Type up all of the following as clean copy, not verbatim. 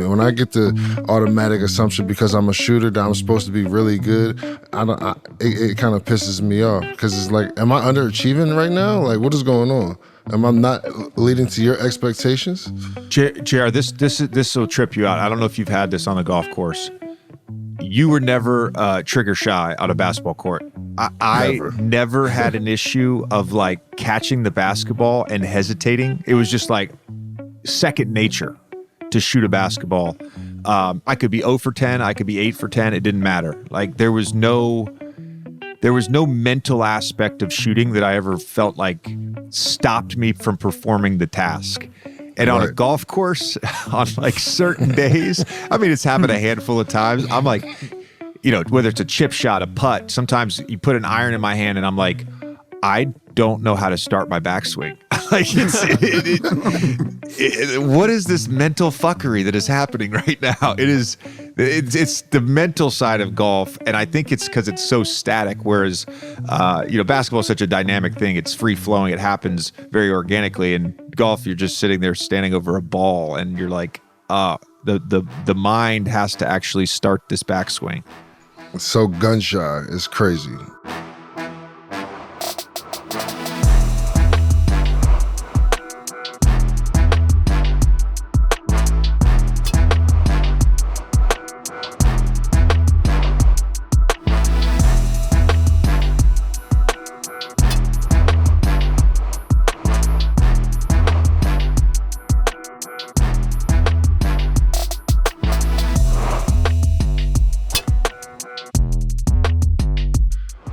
When I get the automatic assumption because I'm a shooter that I'm supposed to be really good, it kind of pisses me off because it's like, am I underachieving right now? Like, what is going on? Am I not leading to your expectations? JR, this will trip you out. I don't know if you've had this on the golf course. You were never trigger shy on a basketball court. I never had an issue of like catching the basketball and hesitating. It was just like second nature to shoot a basketball. I could be 0 for 10. I could be 8 for 10. It didn't matter. Like there was no mental aspect of shooting that I ever felt like stopped me from performing the task. And on a golf course, on like certain days, I mean, it's happened a handful of times. I'm like, you know, whether it's a chip shot, a putt, sometimes you put an iron in my hand and I'm like, I don't know how to start my backswing. Like, what is this mental fuckery that is happening right now? It's the mental side of golf, and I think it's because it's so static. Whereas, basketball is such a dynamic thing; it's free flowing. It happens very organically. And golf, you're just sitting there standing over a ball, and you're like, the mind has to actually start this backswing. It's so gun shy. It's crazy.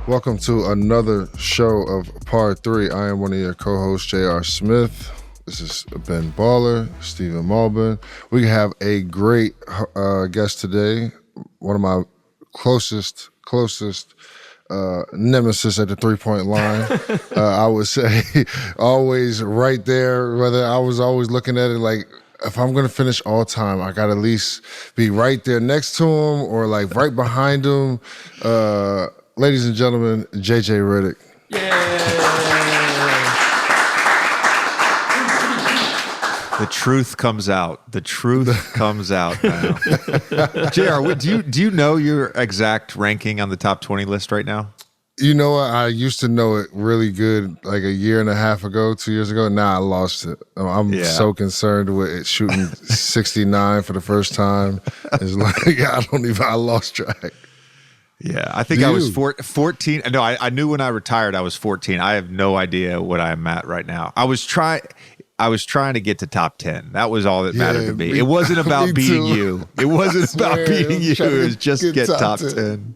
Welcome to another show of Part 3. I am one of your co-hosts, J.R. Smith. This is Ben Baller, Stephen Malbon. We have a great guest today, one of my closest nemesis at the three-point line. I would say always right there, whether I was always looking at it like, if I'm going to finish all time, I got to at least be right there next to him or like right behind him. Ladies and gentlemen, JJ Redick. Yay! The truth comes out. The truth comes out now. JR, do you know your exact ranking on the top 20 list right now? You know what? I used to know it really good like a year and a half ago, 2 years ago. Now I lost it. I'm so concerned with it shooting 69 for the first time. It's like I lost track. Yeah, I think I was 14. No, I knew when I retired I was 14. I have no idea what I'm at right now. I was trying to get to top 10. That was all that mattered to me. It wasn't about beating you. It wasn't about beating you. It was just get top 10.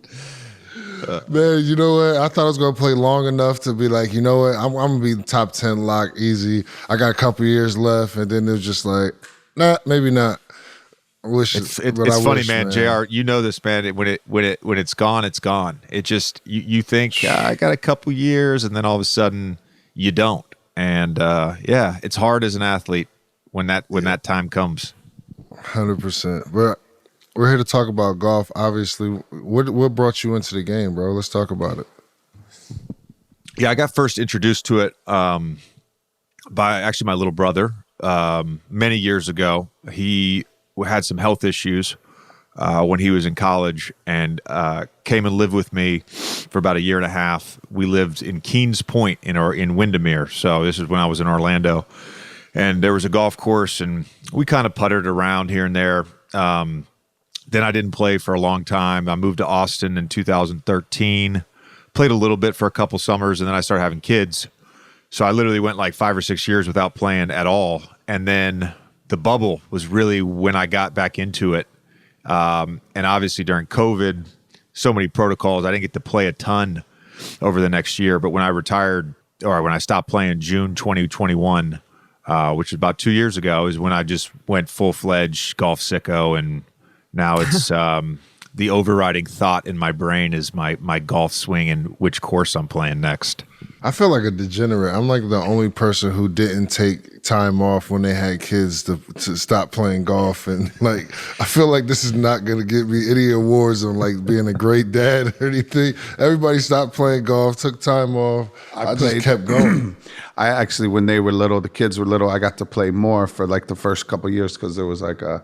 Man, you know what? I thought I was going to play long enough to be like, you know what? I'm going to be top 10 lock easy. I got a couple years left, and then it was just like, nah, maybe not. It's funny, man. JR, you know this, man. When it's gone, it's gone. It just you think I got a couple years, and then all of a sudden you don't. And it's hard as an athlete when that time comes. 100%. But we're here to talk about golf. Obviously, what brought you into the game, bro? Let's talk about it. Yeah, I got first introduced to it by actually my little brother many years ago. He had some health issues when he was in college and came and lived with me for about a year and a half. We lived in Keens Point in Windermere. So this is when I was in Orlando. And there was a golf course, and we kind of puttered around here and there. Then I didn't play for a long time. I moved to Austin in 2013, played a little bit for a couple summers, and then I started having kids. So I literally went like 5 or 6 years without playing at all. And then the bubble was really when I got back into it. And obviously during COVID, so many protocols, I didn't get to play a ton over the next year. But when I retired, or when I stopped playing June 2021, which is about 2 years ago, is when I just went full-fledged golf sicko. And now it's the overriding thought in my brain is my golf swing and which course I'm playing next. I feel like a degenerate. I'm like the only person who didn't take time off when they had kids to stop playing golf. And like, I feel like this is not going to get me any awards on like being a great dad or anything. Everybody stopped playing golf, took time off. I just kept going. I actually, when they were little, the kids were little, I got to play more for like the first couple of years because there was like a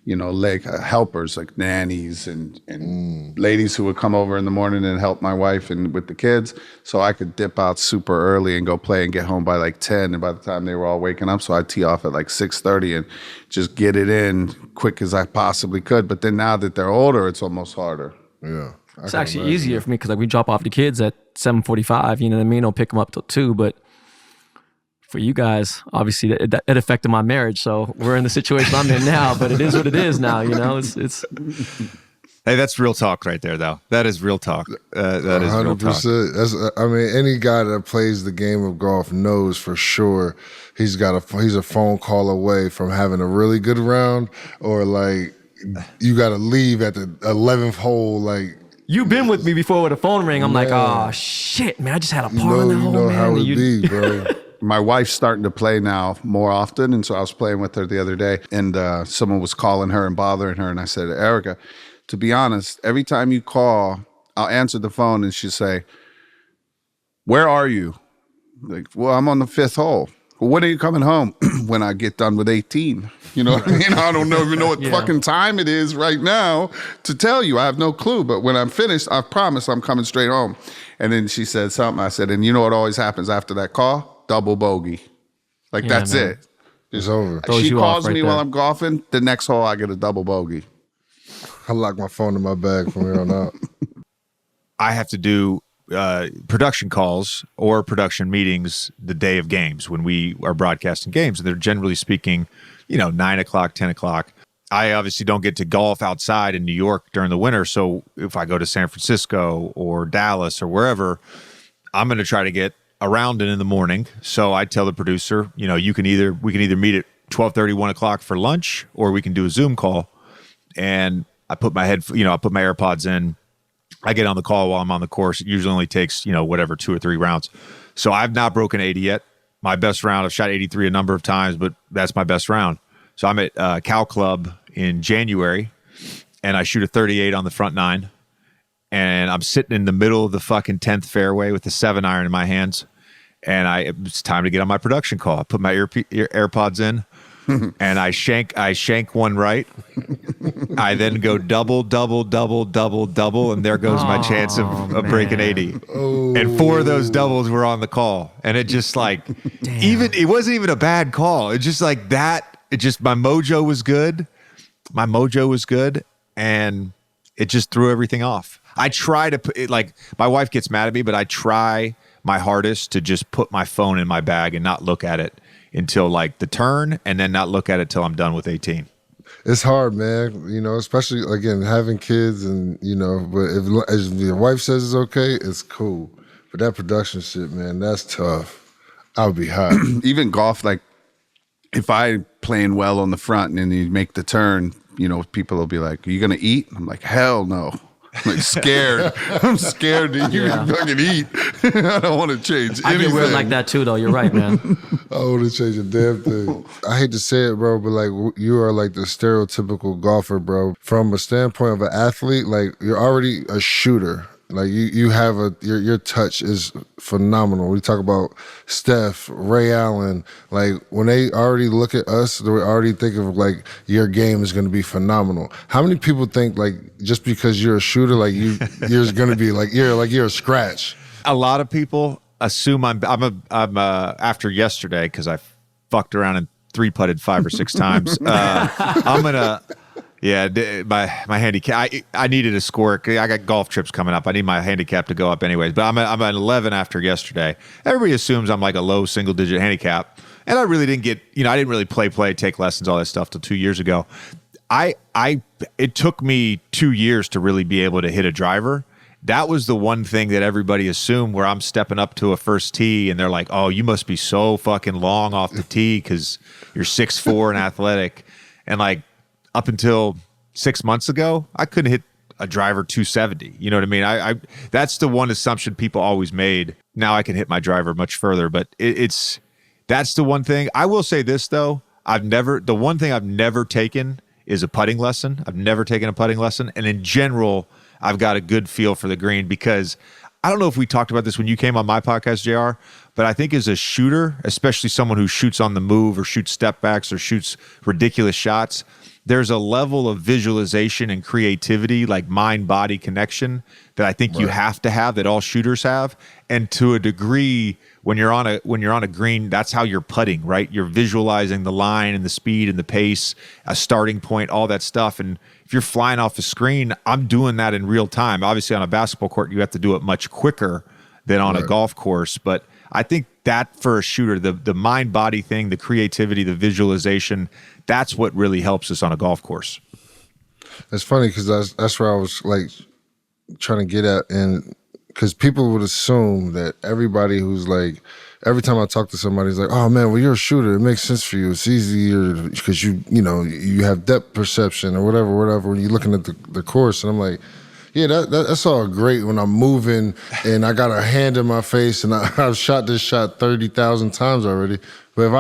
like helpers, like nannies and ladies who would come over in the morning and help my wife and with the kids. So I could dip out super early and go play and get home by like 10. And by the time they were all waking up, so I'd tee off at like 6:30 and just get it in quick as I possibly could. But then now that they're older, it's almost harder. Yeah. It's actually easier for me because like we drop off the kids at 7:45. You know what I mean? Don't pick them up till 2. But for you guys, obviously, it affected my marriage. So we're in the situation I'm in now. But it is what it is now. It's. Hey, that's real talk right there, though. That is real talk. That is real talk. 100%. That's, any guy that plays the game of golf knows for sure he's a phone call away from having a really good round, or like you got to leave at the 11th hole, like. You've been with me before with a phone ring. I'm like, oh shit, man! I just had a par on that hole, man. How it be, bro. My wife's starting to play now more often, and so I was playing with her the other day, and someone was calling her and bothering her, and I said, Erica, to be honest, every time you call, I'll answer the phone, and she'll say, where are you? Like, well, I'm on the 5th hole. Well, when are you coming home? When I get done with 18. You know what I mean? I don't even know what fucking time it is right now to tell you. I have no clue. But when I'm finished, I promise I'm coming straight home. And then she said something. I said, and you know what always happens after that call? Double bogey. Like, that's man. It. It's over. She calls me while I'm golfing. The next hole, I get a double bogey. I lock my phone in my bag from here on out. I have to do production calls or production meetings the day of games when we are broadcasting games. And they're generally speaking, 9 o'clock, 10 o'clock. I obviously don't get to golf outside in New York during the winter. So if I go to San Francisco or Dallas or wherever, I'm going to try to get around it in the morning. So I tell the producer, we can either meet at 12:30, 1 o'clock for lunch, or we can do a Zoom call. And I put my AirPods in. I get on the call while I'm on the course. It usually only takes, 2 or 3 rounds. So I've not broken 80 yet. My best round, I've shot 83 a number of times, but that's my best round. So I'm at Cal Club in January, and I shoot a 38 on the front 9. And I'm sitting in the middle of the fucking 10th fairway with the 7-iron in my hands. And it's time to get on my production call. I put my AirPods in. And I shank one right. I then go double, and there goes my chance of breaking 80. Oh. And 4 of those doubles were on the call. And it just like, it wasn't even a bad call. It's just like that. It just, my mojo was good. And it just threw everything off. I try to put it, like, my wife gets mad at me, but I try my hardest to just put my phone in my bag and not look at it until like the turn, and then not look at it till I'm done with 18. It's hard, man. Especially again having kids, and but if your wife says it's okay, it's cool. But that production shit, man, that's tough. I would be hot. Even golf, like if I playing well on the front and then you make the turn, people will be like, "Are you gonna eat?" I'm like, "Hell no." I'm like scared. I'm scared to even fucking eat. I don't want to change anything. I get weird like that too, though. You're right, man. I don't want to change a damn thing. I hate to say it, bro, but like you are like the stereotypical golfer, bro. From a standpoint of an athlete, like you're already a shooter. Like you have your touch is phenomenal. We talk about Steph, Ray Allen. Like when they already look at us, they already think of like your game is going to be phenomenal. How many people think like just because you're a shooter, like you're going to be like you're a scratch? A lot of people assume I'm after yesterday because I fucked around and 3-putted 5 or 6 times. I'm gonna. Yeah, my handicap. I needed a score. I got golf trips coming up. I need my handicap to go up anyways. But I'm at 11 after yesterday. Everybody assumes I'm like a low single digit handicap, and I really didn't get. I didn't really play, take lessons, all that stuff till 2 years ago. It took me 2 years to really be able to hit a driver. That was the one thing that everybody assumed, where I'm stepping up to a first tee and they're like, "Oh, you must be so fucking long off the tee because you're 6'4" and athletic," and like. Up until 6 months ago, I couldn't hit a driver 270. You know what I mean? I that's the one assumption people always made. Now I can hit my driver much further, but that's the one thing. I will say this though, the one thing I've never taken is a putting lesson. I've never taken a putting lesson, and in general, I've got a good feel for the green because I don't know if we talked about this when you came on my podcast, JR, but I think as a shooter, especially someone who shoots on the move or shoots step backs or shoots ridiculous shots, there's a level of visualization and creativity, like mind-body connection, that I think you have to have, that all shooters have. And to a degree, when you're on a green, that's how you're putting, right? You're visualizing the line and the speed and the pace, a starting point, all that stuff. And if you're flying off a screen, I'm doing that in real time. Obviously, on a basketball court, you have to do it much quicker than on a golf course. But I think that for a shooter, the mind-body thing, the creativity, the visualization, that's what really helps us on a golf course. It's funny because that's where I was like trying to get at, and because people would assume that everybody who's like, every time I talk to somebody, it's like, oh man, well, you're a shooter. It makes sense for you. It's easier because you have depth perception or whatever, when you're looking at the course. And I'm like, yeah, that's all great when I'm moving and I got a hand in my face and I've shot this shot 30,000 times already. But if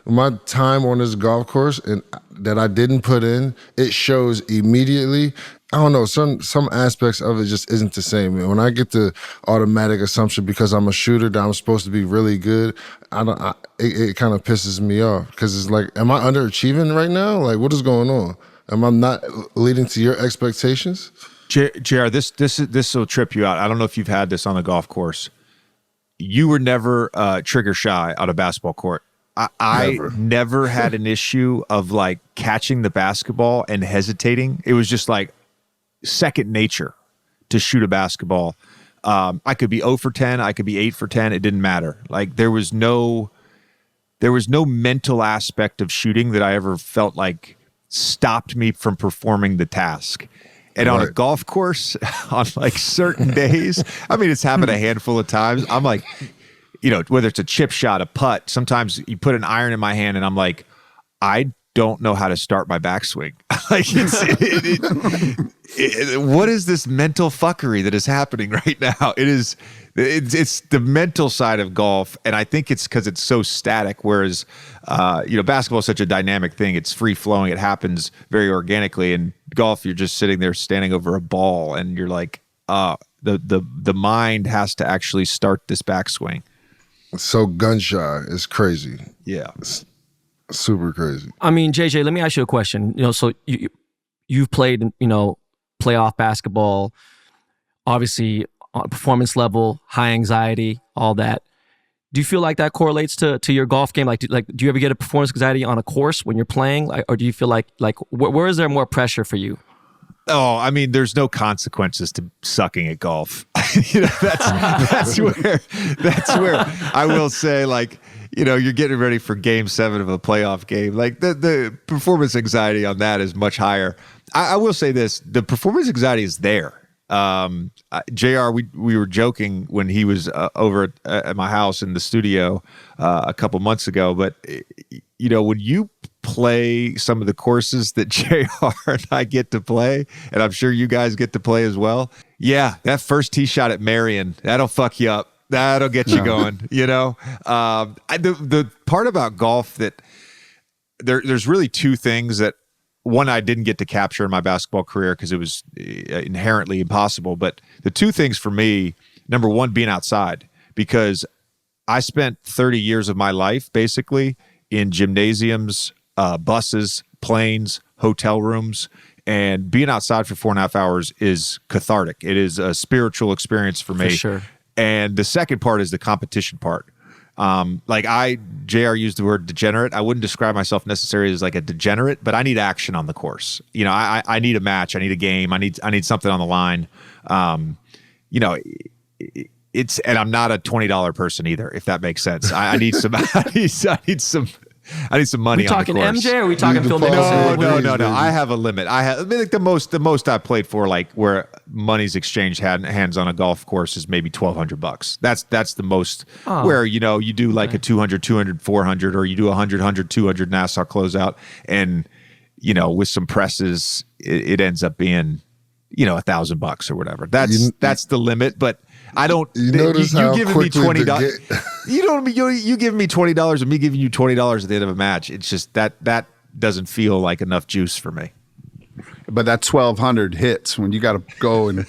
my time on this golf course and that I didn't put in, it shows immediately. I don't know, some aspects of it just isn't the same. When I get the automatic assumption because I'm a shooter that I'm supposed to be really good, it kind of pisses me off because it's like, am I underachieving right now? Like, what is going on? Am I not leading to your expectations? JR, this will trip you out. I don't know if you've had this on the golf course. You were never trigger shy on a basketball court. I never had an issue of like catching the basketball and hesitating. It was just like second nature to shoot a basketball. I could be 0 for 10. I could be 8 for 10. It didn't matter. Like there was no mental aspect of shooting that I ever felt like stopped me from performing the task. And on a golf course, on like certain days, I mean, it's happened a handful of times. I'm like, whether it's a chip shot, a putt, sometimes you put an iron in my hand and I'm like, I don't know how to start my backswing. Like what is this mental fuckery that is happening right now? It's the mental side of golf. And I think it's because it's so static. Whereas, basketball is such a dynamic thing. It's free flowing. It happens very organically. And golf, you're just sitting there standing over a ball and you're like, the mind has to actually start this backswing. So gun shy. It's crazy. Yeah. It's super crazy. I mean, JJ, let me ask you a question. So you've played, playoff basketball, obviously on a performance level, high anxiety, all that. Do you feel like that correlates to your golf game? Do you ever get a performance anxiety on a course when you're playing? Or do you feel like where is there more pressure for you? Oh, I mean, there's no consequences to sucking at golf. That's where I will say, like, you're getting ready for Game 7 of a playoff game. Like the performance anxiety on that is much higher. I will say this: the performance anxiety is there. JR, we were joking when he was over at my house in the studio a couple months ago, but when you play some of the courses that JR and I get to play, and I'm sure you guys get to play as well. Yeah, that first tee shot at Marion, that'll fuck you up. That'll get you going, The part about golf that there's really two things that, one, I didn't get to capture in my basketball career because it was inherently impossible. But the two things for me, number one, being outside, because I spent 30 years of my life basically in gymnasiums, buses, planes, hotel rooms, and being outside for 4.5 hours is cathartic. It is a spiritual experience for me. For sure. And the second part is the competition part. JR used the word degenerate. I wouldn't describe myself necessarily as like a degenerate, but I need action on the course. I need a match. I need a game. I need something on the line. And I'm not a $20 person either, if that makes sense. I need some, I need some money. We talking on the course. MJ or are we talking Phil Mickelson? No. I have a limit. The most I played for, like where money's exchanged hands on a golf course, is maybe $1,200. That's the most. Where you do like a 200, 200, 400, or you do 100, 200 Nassau closeout, and with some presses, it ends up being $1,000 or whatever. That's the limit, but. I don't. You notice you how giving me quickly $20. You giving me $20 and me giving you $20 at the end of a match. It's just that doesn't feel like enough juice for me. But that 1,200 hits when you got to go and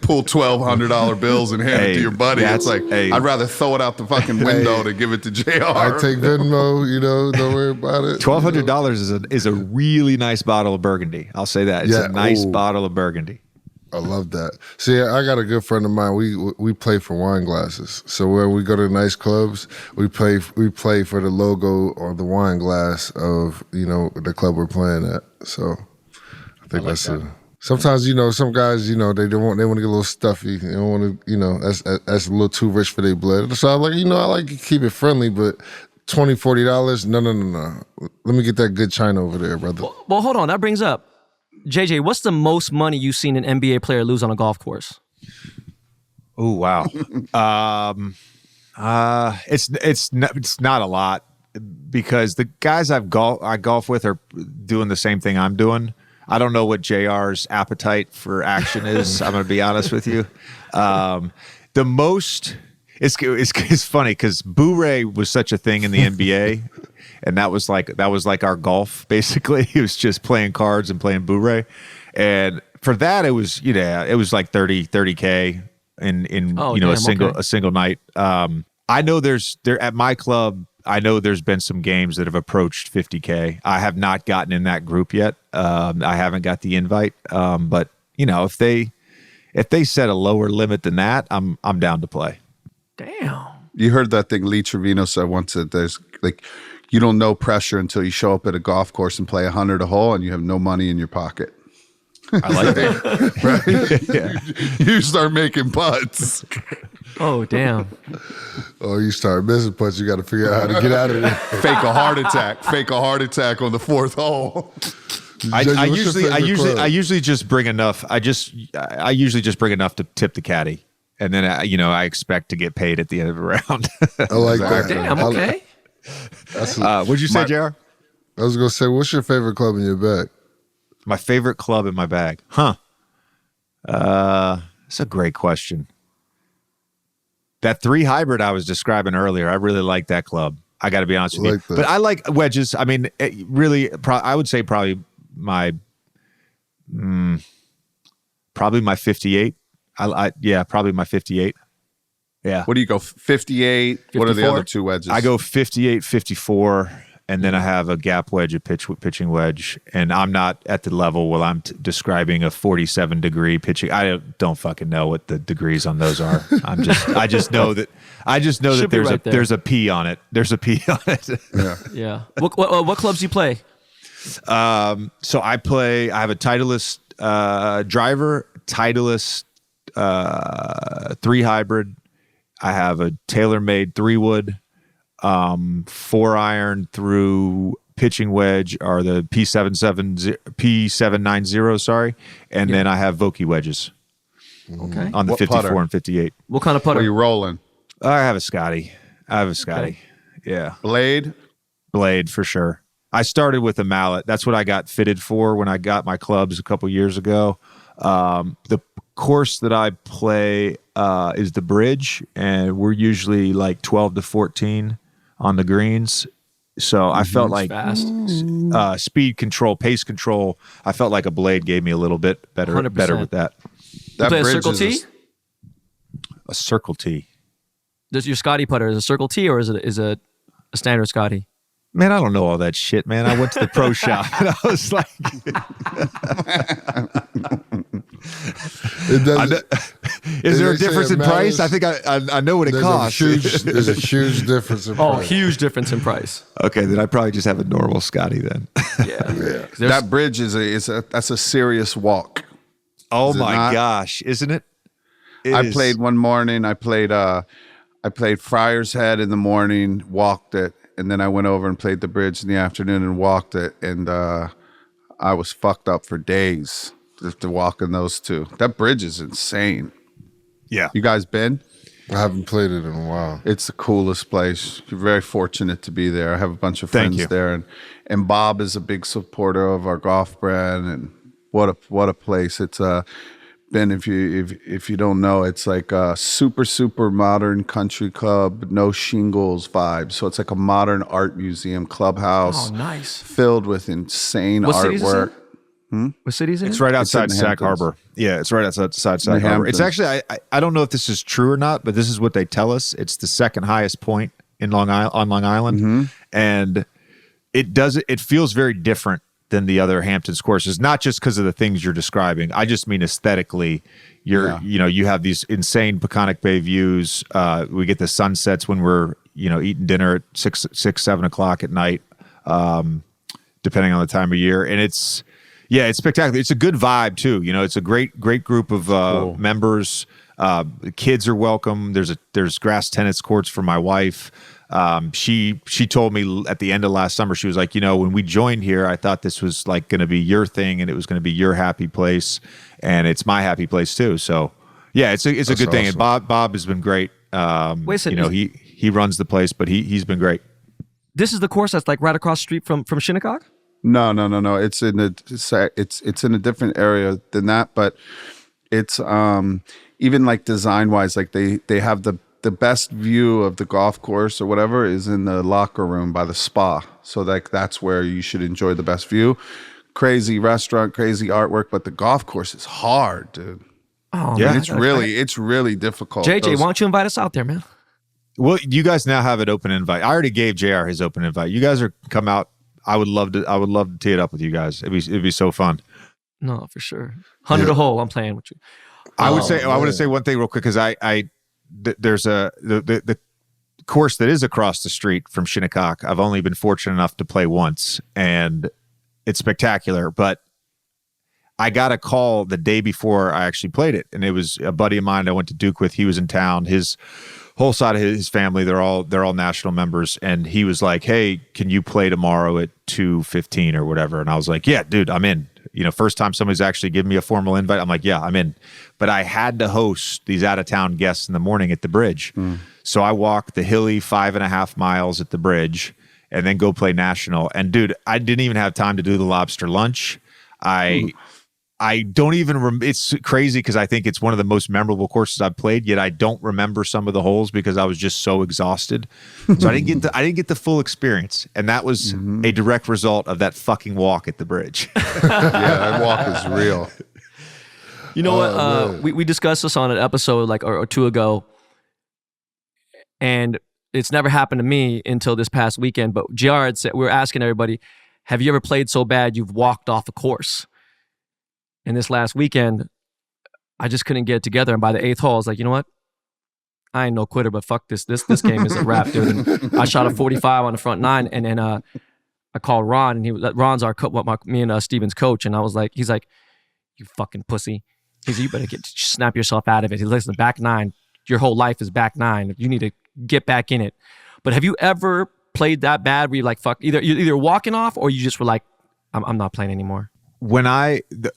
pull $1,200 bills and hand it to your buddy. It's like, I'd rather throw it out the fucking window to give it to JR. I take Venmo, don't worry about it. $1,200 is a really nice bottle of Burgundy. I'll say that. It's a nice bottle of Burgundy. I love that. See, I got a good friend of mine. We play for wine glasses. So when we go to nice clubs, we play for the logo or the wine glass of the club we're playing at. So I think that's it. Sometimes some guys they want to get a little stuffy. They don't want to that's a little too rich for their blood. So I like to keep it friendly, but $20, $40. No. Let me get that good china over there, brother. Well, hold on. That brings up. JJ, what's the most money you've seen an NBA player lose on a golf course? Oh, wow. It's not a lot because the guys I golf with are doing the same thing I'm doing. I don't know what JR's appetite for action is. I'm going to be honest with you. The most it's funny because Boo-Ray was such a thing in the NBA. And that was like our golf, basically. He was just playing cards and playing Boo-Ray. And for that, it was like 30K in a single night. I know at my club, I know there's been some games that have approached 50K. I have not gotten in that group yet. I haven't got the invite. But if they set a lower limit than that, I'm down to play. Damn. You heard that thing Lee Trevino said once that there's like, you don't know pressure until you show up at a golf course and play 100 a hole and you have no money in your pocket. I like that. Right? You start making putts. Oh, damn. Oh, you start missing putts. You got to figure out how to get out of there. Fake a heart attack on the fourth hole. I usually just bring enough. I usually just bring enough to tip the caddy. And then, I expect to get paid at the end of the round. I like that. Damn, okay. What'd you say, JR? I was going to say, what's your favorite club in your bag? My favorite club in my bag? Huh. That's a great question. That 3 hybrid I was describing earlier, I really like that club. I got to be honest with you. That. But I like wedges. I mean, I would say probably my 58. Probably my 58. Yeah. What do you go, 58? 54? What are the other 2 wedges? I go 58, 54, and then I have a gap wedge, a pitching wedge, and I'm not at the level where I'm describing a 47-degree pitching. I don't fucking know what the degrees on those are. I just know that there's a P on it. There's a P on it. Yeah. What clubs do you play? So I have a Titleist driver, Titleist 3 hybrid. I have a TaylorMade 3-wood, 4-iron through pitching wedge are the P790, sorry, and then I have Vokey wedges. Okay. On the 54 putter? And 58. What kind of putter? What are you rolling? I have a Scotty. Okay. Yeah. Blade for sure. I started with a mallet. That's what I got fitted for when I got my clubs a couple years ago. The course that I play is the Bridge, and we're usually like 12 to 14 on the greens. So I felt like fast. Speed control, pace control. I felt like a Blade gave me a little bit better 100%. with that. You play a Circle T? A Circle T. Does your Scotty putter is a Circle T or is it a standard Scotty? Man, I don't know all that shit, man. I went to the pro shop and I was like, is there a difference in price? I think I know what it costs. There's a huge difference in price. Oh, huge difference in price. Okay, then I probably just have a normal Scotty then. Yeah. That Bridge that's a serious walk. Oh my gosh, isn't it? I played one morning. I played Friar's Head in the morning, walked it, and then I went over and played the Bridge in the afternoon and walked it, and I was fucked up for days just to walk in those 2. That Bridge is insane. Yeah. You guys been? I haven't played it in a while. It's the coolest place. You're very fortunate to be there. I have a bunch of friends there, and Bob is a big supporter of our golf brand, and what a place. It's Ben, if you don't know, it's like a super modern country club, no shingles vibe. So it's like a modern art museum clubhouse. Oh, nice. Filled with insane What city is artwork. What city is it? It's in? right outside in the Sag Hamptons. Harbor. Yeah, it's right outside Sag The Harbor. It's Hamptons. actually I don't know if this is true or not, but this is what they tell us. It's the second highest point in Long Island, and it feels very different than the other Hamptons courses. Not just because of the things you're describing. I just mean aesthetically. You have these insane Peconic Bay views. We get the sunsets when we're eating dinner at 7 o'clock at night, depending on the time of year, and it's spectacular. It's a good vibe too. It's a great group of members. The kids are welcome. There's grass tennis courts for my wife. She told me at the end of last summer, she was like, when we joined here, I thought this was like going to be your thing and it was going to be your happy place, and it's my happy place too. So yeah, it's a good thing. And Bob has been great. Wait a second. He runs the place, but he's been great. This is the course that's like right across the street from Shinnecock? No. It's in a different area than that, but it's even like design wise, like they have the best view of the golf course or whatever is in the locker room by the spa. So like that's where you should enjoy the best view. Crazy restaurant, crazy artwork, but the golf course is hard, dude. Oh, Yeah. man. It's really difficult. JJ, why don't you invite us out there, man? Well, you guys now have an open invite. I already gave JR his open invite. You guys are come out. I would love to tee it up with you guys. It'd be so fun. No, for sure. 100 a hole. I'm playing with you. I want to say one thing real quick because there's the course that is across the street from Shinnecock. I've only been fortunate enough to play once, and it's spectacular. But I got a call the day before I actually played it, and it was a buddy of mine I went to Duke with. He was in town. His whole side of his family, they're all national members, and he was like, "Hey, can you play tomorrow at 2:15 or whatever?" And I was like, "Yeah, dude, I'm in." First time somebody's actually given me a formal invite, I'm like, "Yeah, I'm in." But I had to host these out of town guests in the morning at the bridge, so I walked the hilly 5.5 miles at the bridge, and then go play national. And dude, I didn't even have time to do the lobster lunch. I don't even it's crazy because I think it's one of the most memorable courses I've played, yet I don't remember some of the holes because I was just so exhausted. So I didn't get the full experience, and that was a direct result of that fucking walk at the bridge. Yeah, that walk is real. You know what? We discussed this on an episode like or two ago, and it's never happened to me until this past weekend. But JR had said, we were asking everybody, have you ever played so bad you've walked off a course? And this last weekend, I just couldn't get it together. And by the 8th hole, I was like, you know what? I ain't no quitter, but fuck this. This game is a wrap, dude. And I shot a 45 on the front 9, and then I called Ron, and Ron's our me and Steven's coach, and he's like, you fucking pussy. He's like, you better snap yourself out of it. He's like, listen, back 9, your whole life is back 9. You need to get back in it. But have you ever played that bad where you're like, fuck, either walking off or you just were like, I'm not playing anymore? When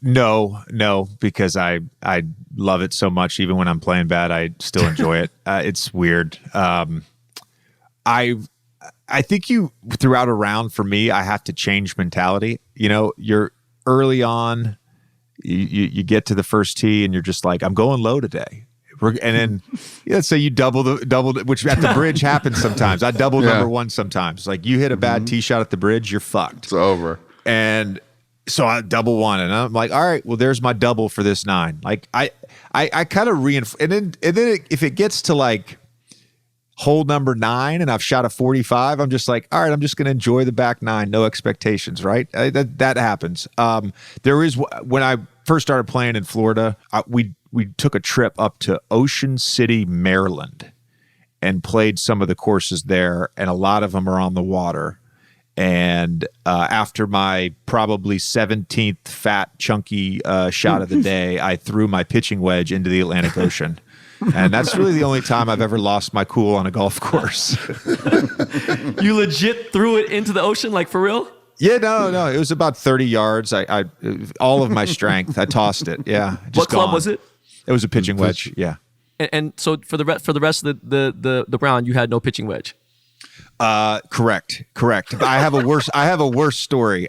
no, because I love it so much. Even when I'm playing bad, I still enjoy it. It's weird. I think throughout a round for me, I have to change mentality. You're early on, you get to the first tee and you're just like, I'm going low today. And then let's say you double, which at the bridge happens sometimes. I double number one sometimes. Like you hit a bad tee shot at the bridge, you're fucked. It's over. And so I double one, and I'm like, all right, well, there's my double for this 9. Like I kind of reinforce, and then if it gets to like hole number 9 and I've shot a 45, I'm just like, all right, I'm just going to enjoy the back 9, no expectations, right? That happens. There is, when I first started playing in Florida, we took a trip up to Ocean City, Maryland, and played some of the courses there, and a lot of them are on the water. And after my probably 17th fat, chunky shot of the day, I threw my pitching wedge into the Atlantic Ocean. And that's really the only time I've ever lost my cool on a golf course. You legit threw it into the ocean, like for real? Yeah, no. It was about 30 yards. I all of my strength. I tossed it. Yeah. What club was it? It was a pitching wedge. Yeah. And so for the rest of the round, you had no pitching wedge. Correct. I have a worse story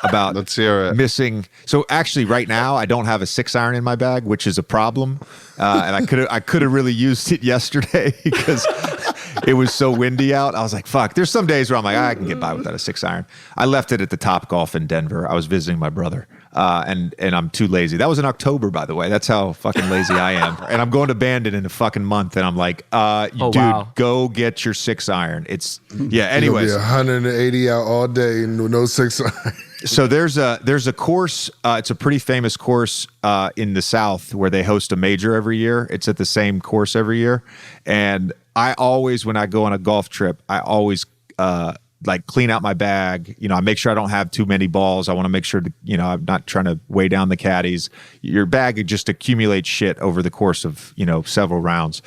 about Let's hear it. missing. So actually right now I don't have a 6-iron in my bag, which is a problem. And I could have really used it yesterday because it was so windy out. I was like, fuck. There's some days where I'm like, I can get by without a 6-iron. I left it at the Top Golf in Denver. I was visiting my brother, and I'm too lazy. That was in October, by the way. That's how fucking lazy I am. And I'm going to Bandon in a fucking month, and I'm like, go get your 6-iron. It's anyways. You'll be 180 out all day and no 6-iron. So there's a course. It's a pretty famous course in the South where they host a major every year. It's at the same course every year, and I always, when I go on a golf trip, I always like clean out my bag. I make sure I don't have too many balls. I want to make sure that, I'm not trying to weigh down the caddies. Your bag just accumulates shit over the course of several rounds.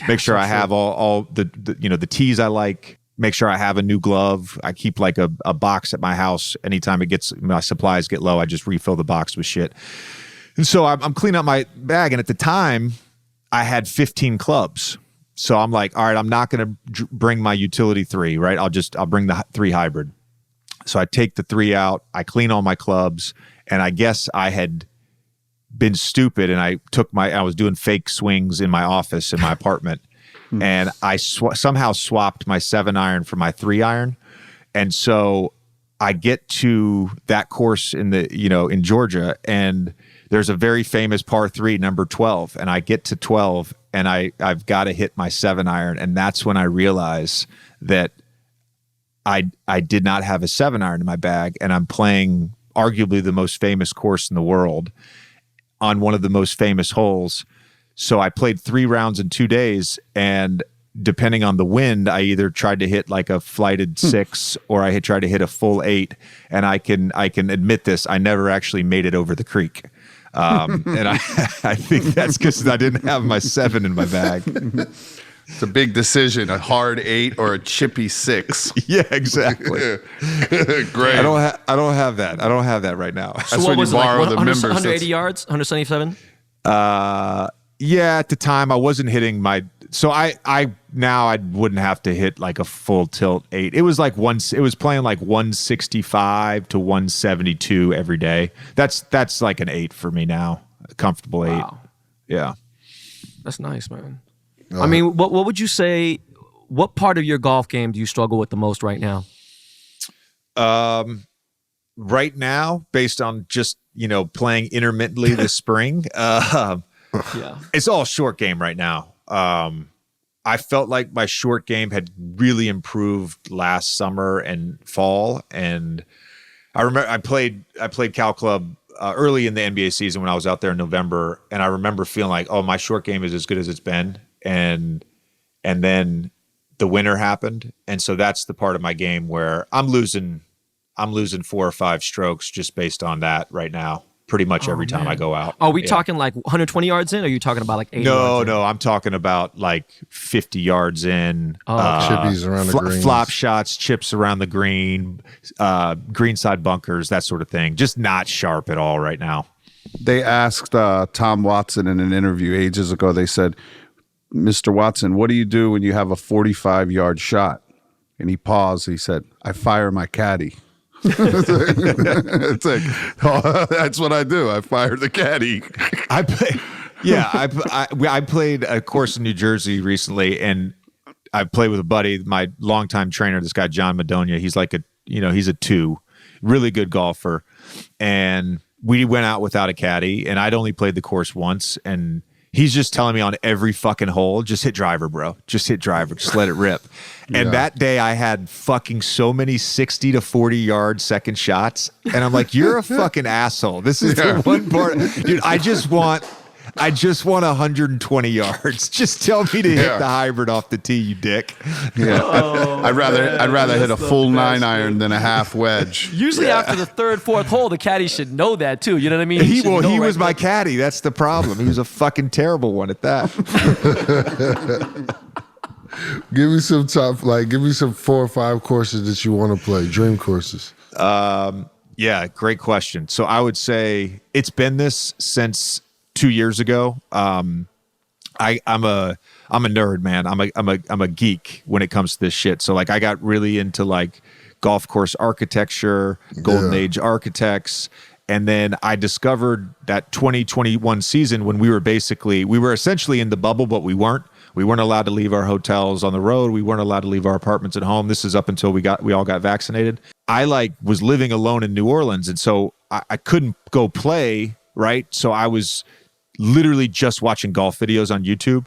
Make sure I have all the tees I like. Make sure I have a new glove. I keep like a box at my house. Anytime my supplies get low, I just refill the box with shit. And so I'm cleaning up my bag. And at the time, I had 15 clubs. So I'm like, all right, I'm not going to bring my utility 3, right? I'll bring the 3 hybrid. So I take the 3 out. I clean all my clubs. And I guess I had been stupid. And I was doing fake swings in my office in my apartment. And I somehow swapped my 7-iron for my 3-iron. And so I get to that course in Georgia, and there's a very famous par 3, number 12. And I get to 12, and I've got to hit my 7-iron. And that's when I realize that I did not have a 7-iron in my bag, and I'm playing arguably the most famous course in the world on one of the most famous holes. So I played 3 rounds in 2 days, and depending on the wind, I either tried to hit like a flighted 6 or I had tried to hit a full 8. And I can admit this, I never actually made it over the creek. And I think that's because I didn't have my 7 in my bag. It's a big decision, a hard 8 or a chippy 6. Yeah, exactly. Great. I don't have that. I don't have that right now. That's when you borrow the members. 180 yards, 177. Yeah, at the time I wasn't hitting so I wouldn't have to hit like a full tilt 8. It was it was playing like 165 to 172 every day. That's like an 8 for me now. A comfortable 8. Wow. Yeah. That's nice, man. I mean, what would you say, what part of your golf game do you struggle with the most right now? Right now, based on just, playing intermittently this spring, Yeah, it's all short game right now. I felt like my short game had really improved last summer and fall, and I remember I played Cal Club early in the NBA season when I was out there in November, and I remember feeling like, oh, my short game is as good as it's been, and then the winter happened, and so that's the part of my game where I'm losing 4 or 5 strokes just based on that right now. Pretty much every time I go out. Are we talking like 120 yards in, or are you talking about like 80 yards in? No, I'm talking about like 50 yards in. Chippies around the green. Flop shots, chips around the green, greenside bunkers, that sort of thing. Just not sharp at all right now. They asked Tom Watson in an interview ages ago, they said, Mr. Watson, what do you do when you have a 45-yard shot? And he paused. He said, I fire my caddy. It's like, oh, that's what I do. I fire the caddy. I played a course in New Jersey recently, and I played with a buddy, my longtime trainer, this guy John Madonia. He's like he's a 2, really good golfer, and we went out without a caddy, and I'd only played the course once, and he's just telling me on every fucking hole, just hit driver, bro. Just hit driver. Just let it rip. And that day I had fucking so many 60 to 40 yard second shots. And I'm like, you're a fucking asshole. This is the one part. Dude, I just want 120 yards. Just tell me to hit the hybrid off the tee, you dick. Yeah. I'd rather hit a full 9-iron than a half wedge. Usually after the 3rd, 4th hole, the caddy should know that too. You know what I mean? He was my caddy. That's the problem. He was a fucking terrible one at that. Give me some give me some 4 or 5 courses that you want to play, dream courses. Yeah, great question. So I would say it's been this since 2 years ago. I'm a nerd, man. I'm a geek when it comes to this shit. So like I got really into like golf course architecture, golden age architects. And then I discovered that 2021 season when we were essentially in the bubble, but we weren't. We weren't allowed to leave our hotels on the road. We weren't allowed to leave our apartments at home. This is up until we all got vaccinated. I was living alone in New Orleans, and so I couldn't go play, right? So I was literally just watching golf videos on YouTube,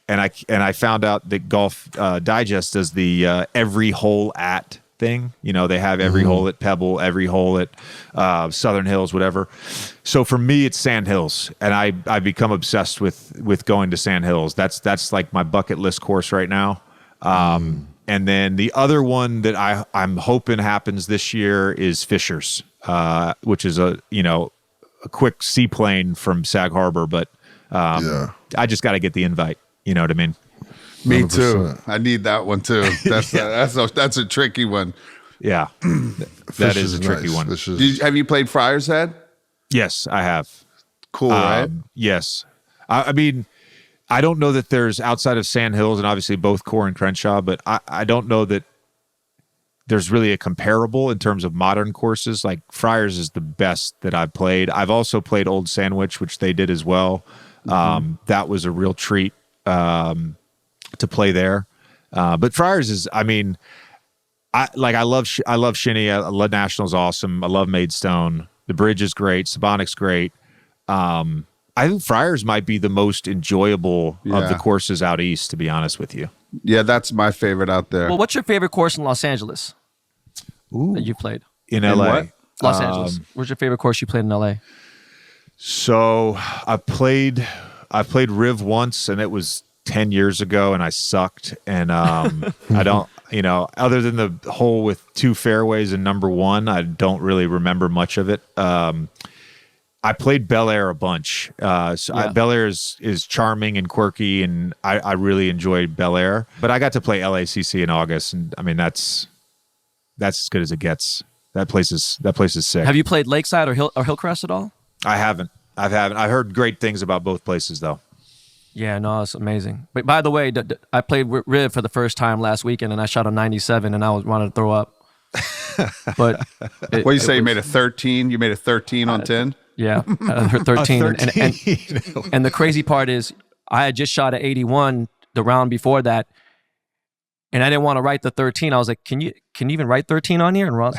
and I found out that Golf Digest does the every hole at thing. They have every hole at Pebble, every hole at Southern Hills, whatever. So for me, it's Sand Hills, and I've become obsessed with going to Sand Hills. That's like my bucket list course right now. And then the other one that I'm hoping happens this year is Fishers, which is a quick seaplane from Sag Harbor, but I just got to get the invite. You know what I mean? Me 100%. too. I need that one too. That's a tricky one. Yeah, that is a tricky one. Have you played Friar's Head? Yes, I have. Cool, right? Yes. I mean, I don't know that there's outside of Sand Hills and obviously both Core and Crenshaw, but I don't know that there's really a comparable in terms of modern courses. Like Friars is the best that I've played. I've also played Old Sandwich, which they did as well. That was a real treat to play there. But Friars is, I mean, I love Shinny. I love National's awesome. I love Maidstone. The bridge is great. Sabonic's great. I think Friars might be the most enjoyable of the courses out east, to be honest with you. Yeah, that's my favorite out there. Well, what's your favorite course in Los Angeles that you played? In LA. what? Los Angeles. Where's your favorite course you played in LA? So I played Riv once, and it was 10 years ago, and I sucked. And I don't, other than the hole with 2 fairways and number 1, I don't really remember much of it. I played Bel Air a bunch. Bel Air is charming and quirky, and I really enjoyed Bel Air. But I got to play LACC in August, and I mean that's as good as it gets. That place is sick. Have you played Lakeside or Hillcrest at all? I haven't. I heard great things about both places, though. Yeah, no, it's amazing. But by the way, I played Riv for the first time last weekend, and I shot a 97, and I was wanting to throw up. But what do you say? You made a 13? You made a 13 on 10? Yeah, 13. And the crazy part is, I had just shot an 81 the round before that, and I didn't want to write the 13. I was like, "Can you even write 13 on here?" And Ron,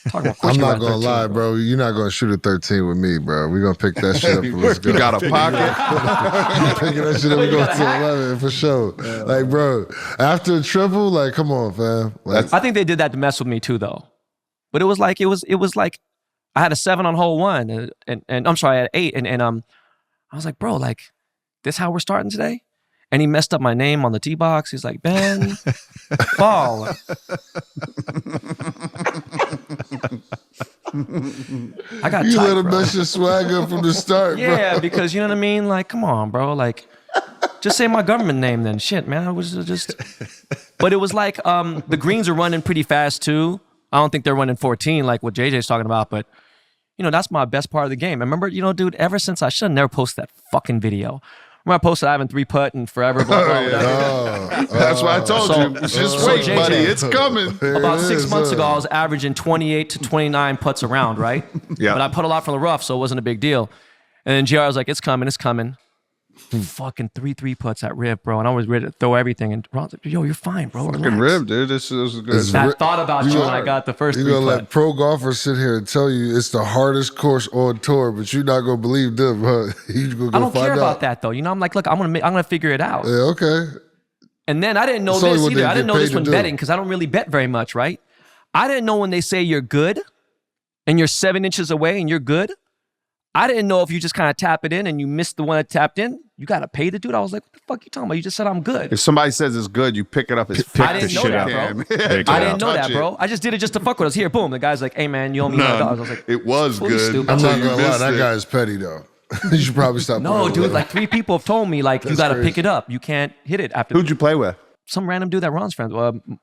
talking about, I'm not gonna lie, bro. You're not gonna shoot a 13 with me, bro. We're gonna pick that shit up. Let's go. You got a pocket? Picking that shit up, we go to 11 for sure. Like, bro, after a triple, like, come on, fam. Like, I think they did that to mess with me too, though. But it was like I had a 7 on hole 1, and I'm sorry, I had 8, and I was like, bro, like, this how we're starting today? And he messed up my name on the tee box. He's like, Ben Ball. I got you tight, let him bro. mess your swag up from the start, bro. Yeah, because you know what I mean? Like, come on, bro. Like, just say my government name then. Shit, man. I was just... But it was like, the greens are running pretty fast too. I don't think they're running 14 like what JJ's talking about, but that's my best part of the game. I remember, dude, ever since I should have never posted that fucking video. Remember I posted I haven't 3-putt in forever, blah, blah, blah. That's why I told you. Just wait, JJ, buddy. It's coming. About 6 months ago, I was averaging 28 to 29 putts around, right? Yeah. But I put a lot from the rough, so it wasn't a big deal. And then JR was like, it's coming. Fucking 3 putts at Riv, bro. And I was ready to throw everything. And Ron's like, yo, you're fine, bro. Relax. Fucking Riv, dude. This is good. I thought about you when I got the first 3 You're gonna putt. let pro golfers sit here and tell you it's the hardest course on tour, but you're not gonna believe them, huh? You gonna go I don't find care out. about that, though. I'm like, look, I'm gonna figure it out. Yeah, okay. And then I didn't know It's only this what either. they I didn't get know this paid when to do. betting because I don't really bet very much, right? I didn't know when they say you're good and you're 7 inches away and you're good. I didn't know if you just kind of tap it in and you missed the one that tapped in, you got to pay the dude. I was like, what the fuck you talking about? You just said I'm good. If somebody says it's good, you pick it up as I didn't know that, bro. I didn't know that, Touch bro. I just did it just to fuck with us. Here, boom. The guy's like, hey, man, you owe me $100. I was like, it was fully good. stupid. I'm until not you gonna lie, missed that it. guy is petty though. You should probably stop. no, playing dude, with like 3 people have told me, like, you got to crazy. pick it up. You can't hit it after. Who'd you play with? Some random dude that Ron's friends,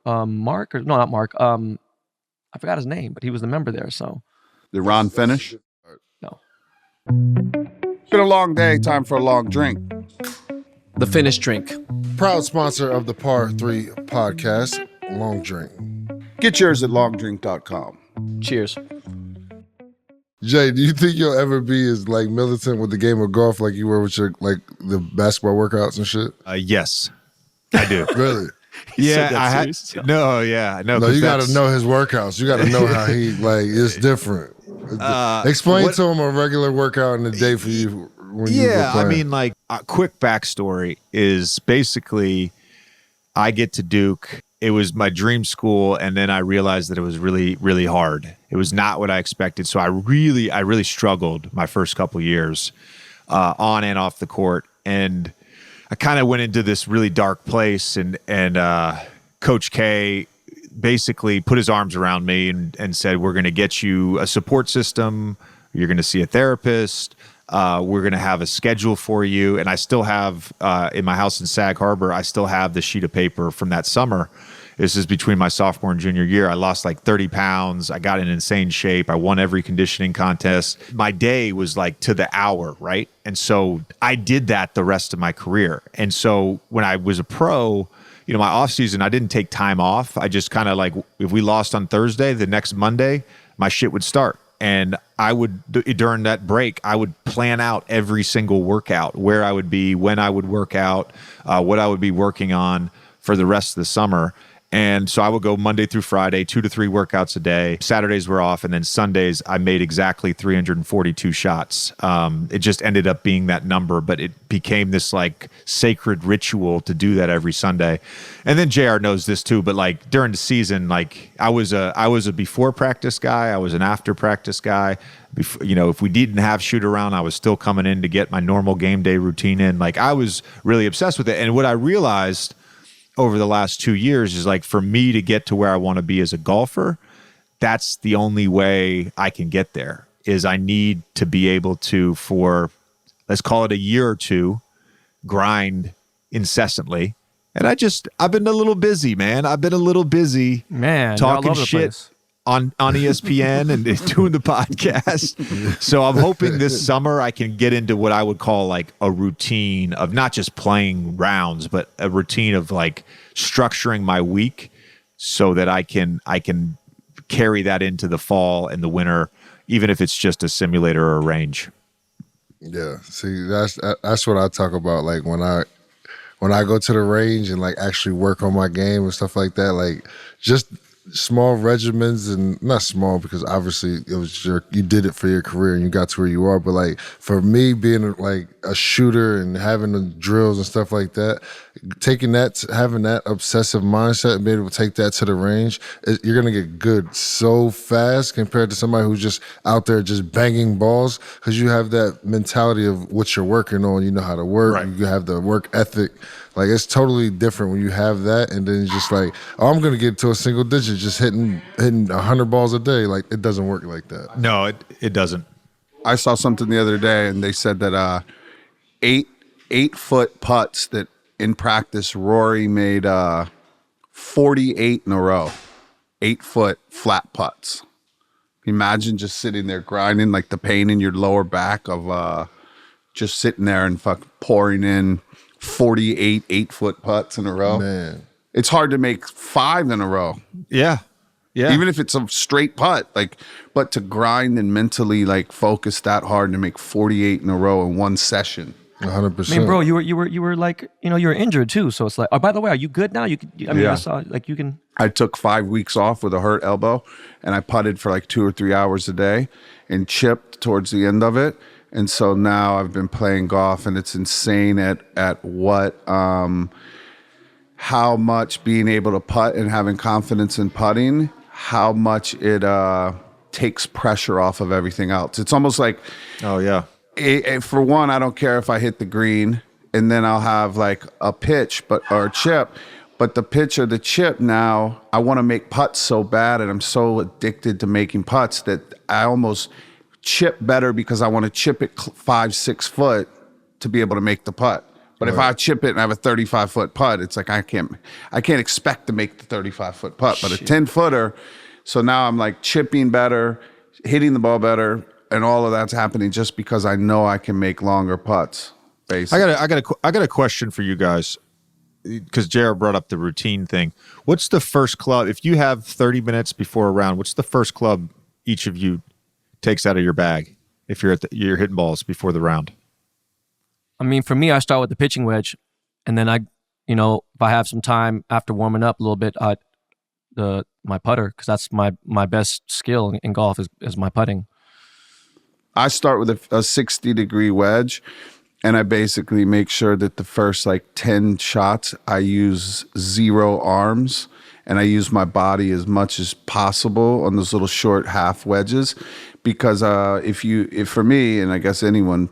Mark, or no, not Mark. I forgot his name, but he was the member there. So Did Ron finish? no. It's been a long day. Time for a long drink. The finished drink. Proud sponsor of the Par 3 podcast, Long Drink. Get yours at longdrink.com. Cheers. Jay, do you think you'll ever be as like militant with the game of golf like you were with your like the basketball workouts and shit? Yes. I do. Really? said that I had serious? no, yeah, no. No, 'cause you got to that's- know his workouts. You got to know how he like. It's different. Explain what- to him a regular workout in the day for you when you were Yeah, I playing. mean, like a quick backstory is basically I get to Duke. It was my dream school, and then I realized that it was really, really hard. It was not what I expected, so I really struggled my first couple years on and off the court, and I kind of went into this really dark place, and Coach K basically put his arms around me and said, "We're going to get you a support system. You're going to see a therapist. We're going to have a schedule for you." And I still have, in my house in Sag Harbor, I still have the sheet of paper from that summer. This is between my sophomore and junior year. I lost like 30 pounds. I got in insane shape. I won every conditioning contest. My day was like to the hour, right? And so I did that the rest of my career. And so when I was a pro, you know, my off season, I didn't take time off. I just kind of like, if we lost on Thursday, the next Monday, my shit would start. And I would, during that break, I would plan out every single workout, where I would be, when I would work out, what I would be working on for the rest of the summer. And so I would go Monday through Friday, 2 to 3 workouts a day. Saturdays were off. And then Sundays, I made exactly 342 shots. It just ended up being that number, but it became this like sacred ritual to do that every Sunday. And then JR knows this too, but like during the season, like I was a before practice guy. I was an after practice guy. You know, if we didn't have shoot around, I was still coming in to get my normal game day routine in. Like I was really obsessed with it. And what I realized over the last 2 years is like, for me to get to where I want to be as a golfer, that's the only way I can get there, is I need to be able to, for let's call it a year or two, grind incessantly. And I've been a little busy, man. I've been a little busy, Man, talking all over the shit place. on ESPN and doing the podcast. So I'm hoping this summer I can get into what I would call like a routine of not just playing rounds, but a routine of like structuring my week so that I can carry that into the fall and the winter, even if it's just a simulator or a range. Yeah, see, that's what I talk about. Like when I go to the range and like actually work on my game and stuff like that, like just small regimens, and not small because obviously it was you did it for your career and you got to where you are, but like for me being like a shooter and having the drills and stuff like that, taking that, having that obsessive mindset and being able to take that to the range, you're gonna get good so fast compared to somebody who's just out there just banging balls, because you have that mentality of what you're working on. You know how to work, right. You have the work ethic. Like it's totally different when you have that, and then it's just like, oh, I'm gonna get to a single digit, just hitting 100 balls a day. Like it doesn't work like that. No, it doesn't. I saw something the other day, and they said that 8-foot putts that in practice Rory made 48 in a row. 8-foot flat putts. Imagine just sitting there grinding, like the pain in your lower back of just sitting there and pouring in 48 8-foot putts in a row. Man, it's hard to make 5 in a row. Yeah. Even if it's a straight putt, like, but to grind and mentally like focus that hard to make 48 in a row in one session. 100%. I mean, bro, you were like, you were injured too. So it's like, oh, by the way, are you good now? I saw like you can. I took 5 weeks off with a hurt elbow, and I putted for like 2 or 3 hours a day and chipped towards the end of it. And so now I've been playing golf, and it's insane at what, how much being able to putt and having confidence in putting, how much it takes pressure off of everything else. It's almost like, Oh yeah. for one, I don't care if I hit the green, and then I'll have like a pitch or a chip. But the pitch or the chip now, I want to make putts so bad, and I'm so addicted to making putts that I almost chip better because I want to chip it 5-6 foot to be able to make the putt. But if I chip it and I have a 35-foot putt, it's like I can't expect to make the 35-foot putt. But a 10-footer, so now I'm like chipping better, hitting the ball better, and all of that's happening just because I know I can make longer putts. Basically. I got a question for you guys, because JR brought up the routine thing. What's the first club, if you have 30 minutes before a round, what's the first club each of you takes out of your bag if you're you're hitting balls before the round? I mean, for me, I start with the pitching wedge, and then I you know, if I have some time after warming up a little bit, my putter, because that's my best skill in golf is my putting. I start with a 60-degree wedge, and I basically make sure that the first like 10 shots I use 0 arms, and I use my body as much as possible on those little short half wedges, because if for me, and I guess anyone,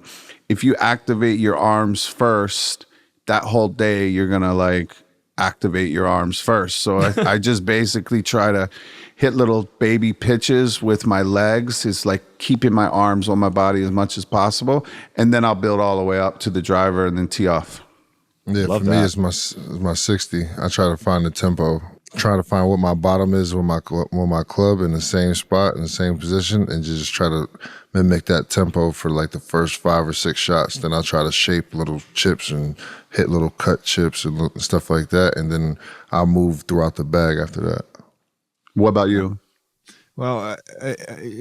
if you activate your arms first, that whole day you're gonna like activate your arms first. So I just basically try to hit little baby pitches with my legs. It's like keeping my arms on my body as much as possible, and then I'll build all the way up to the driver and then tee off. Yeah, Love for me, that. it's my 60. I try to find the tempo, try to find what my bottom is with my club in the same spot, in the same position, and just try to mimic that tempo for like the first 5 or 6 shots. Then I'll try to shape little chips and hit little cut chips and stuff like that, and then I'll move throughout the bag after that. What about you? Well,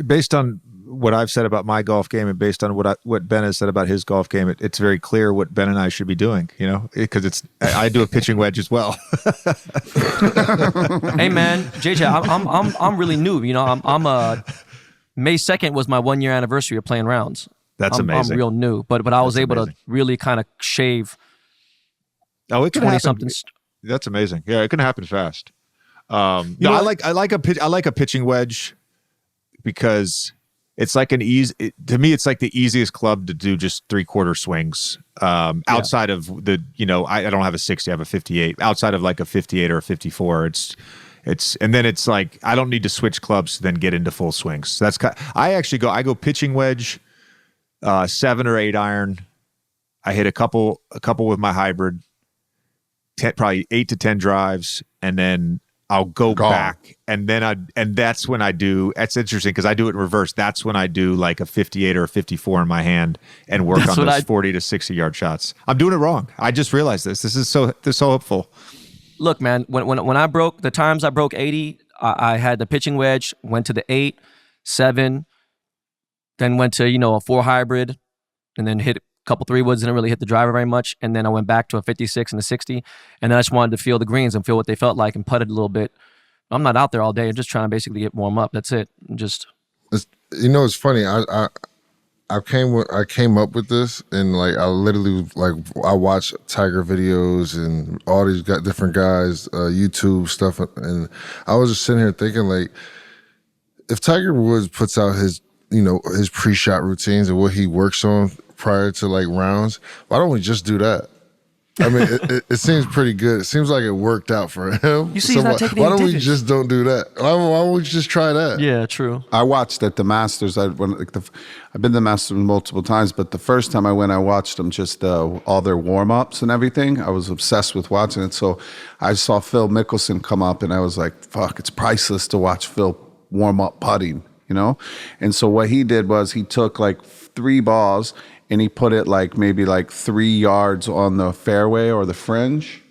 based on what I've said about my golf game and based on what Ben has said about his golf game, it's very clear what Ben and I should be doing, you know, because I do a pitching wedge as well. Hey man, JJ, I'm really new. You know, I'm May 2nd was my 1-year anniversary of playing rounds. That's amazing. I'm real new, but I was able to really kind of shave. Oh, it can 20 happen. something. That's amazing. Yeah, it can happen fast. I like a pitching wedge because it's like to me, it's like the easiest club to do just 3/4 swings. Outside of the, you know, I don't have a 60, I have a 58. Outside of like a 58 or a 54, and then it's like I don't need to switch clubs to then get into full swings. So I go pitching wedge, 7 or 8 iron. I hit a couple with my hybrid, probably 8 to 10 drives, and then I'll go back, and that's when I do. That's interesting because I do it in reverse. That's when I do like a 58 or a 54 in my hand and work on those 40 to 60 yard shots. I'm doing it wrong. I just realized this. This is so hopeful. Look, man, when I broke the times I broke 80, I had the pitching wedge, went to the 8, 7, then went to, you know, a 4 hybrid, and then hit a couple 3-woods, didn't really hit the driver very much, and then I went back to a 56 and a 60, and then I just wanted to feel the greens and feel what they felt like and putted a little bit. I'm not out there all day. I'm just trying to basically get warm up. That's it. You know, it's funny. I came up with this, and like I literally I watch Tiger videos and all these different guys, YouTube stuff, and I was just sitting here thinking, like, if Tiger Woods puts out his pre-shot routines and what he works on prior to like rounds, why don't we just do that? I mean, it seems pretty good. It seems like it worked out for him. You see, he's not taking any why don't we digits. just don't do that? Why don't we just try that? Yeah, true. I watched at the Masters. I've been to the Masters multiple times, but the first time I went, I watched them just all their warm-ups and everything. I was obsessed with watching it. So I saw Phil Mickelson come up, and I was like, fuck, it's priceless to watch Phil warm up putting, you know? And so what he did was he took like 3 balls and he put it like maybe like 3 yards on the fairway or the fringe.